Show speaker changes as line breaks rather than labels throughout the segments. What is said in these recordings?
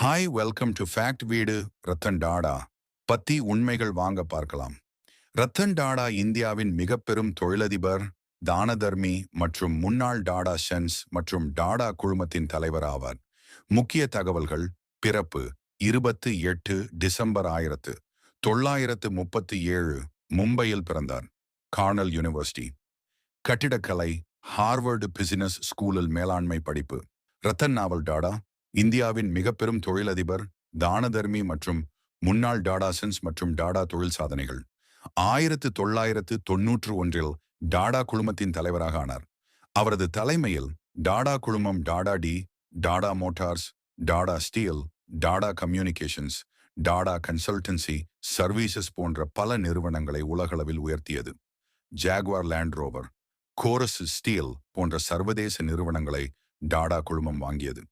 Hi welcome to fact வீடு. ரத்தன் டாடா பத்தி உண்மைகள் வாங்க பார்க்கலாம். ரத்தன் டாடா இந்தியாவின் மிக பெரும் தொழிலதிபர், தானதர்மி மற்றும் முன்னாள் டாடா சென்ஸ் மற்றும் டாடா குழுமத்தின் தலைவர் ஆவார். முக்கிய தகவல்கள்: பிறப்பு 28 டிசம்பர் 1937 மும்பையில் பிறந்தார். கார்னல் யூனிவர்சிட்டி கட்டிடக்கலை, ஹார்வர்டு பிசினஸ் ஸ்கூலில் மேலாண்மை படிப்பு. ரத்தன் நாவல் டாடா இந்தியாவின் மிக பெரும் தொழிலதிபர், தானதர்மி மற்றும் முன்னாள் டாடா சென்ஸ் மற்றும் டாடா தொழில் சாதனைகள். 1991 டாடா குழுமத்தின் தலைவராக ஆனார். அவரது தலைமையில் டாடா குழுமம் Tata Tea, Tata Motors, Tata Steel, Tata Communications, Tata Consultancy Services போன்ற பல நிறுவனங்களை உலகளவில் உயர்த்தியது. Jaguar Land Rover, Corus Steel போன்ற சர்வதேச நிறுவனங்களை டாடா குழுமம் வாங்கியது.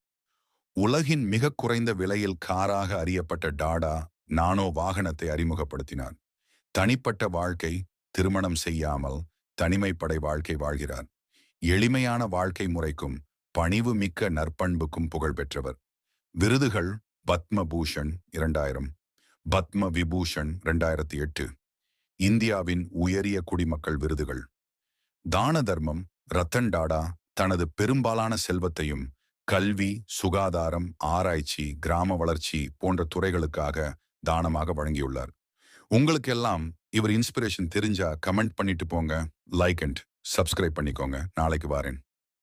உலகின் மிக குறைந்த விலையில் காராக அறியப்பட்ட டாடா நானோ வாகனத்தை அறிமுகப்படுத்தினார். தனிப்பட்ட வாழ்க்கை: திருமணம் செய்யாமல் தனிமைப்படை வாழ்க்கை வாழ்கிறார். எளிமையான வாழ்க்கை முறைக்கும் பணிவு மிக்க நற்பண்புக்கும் புகழ் பெற்றவர். விருதுகள்: பத்ம பூஷன் 2000, பத்ம விபூஷன் 2008. இந்தியாவின் உயரிய குடிமக்கள் விருதுகள். தான தர்மம்: ரத்தன் டாடா தனது பெரும்பாலான செல்வத்தையும் கல்வி, சுகாதாரம், ஆராய்ச்சி, கிராம வளர்ச்சி போன்ற துறைகளுக்காக தானமாக வழங்கியுள்ளார். உங்களுக்கெல்லாம் இவர் இன்ஸ்பிரேஷன் தெரிஞ்சா கமெண்ட் பண்ணிட்டு போங்க. லைக் அண்ட் சப்ஸ்கிரைப் பண்ணிக்கோங்க. நாளைக்கு வாரேன்.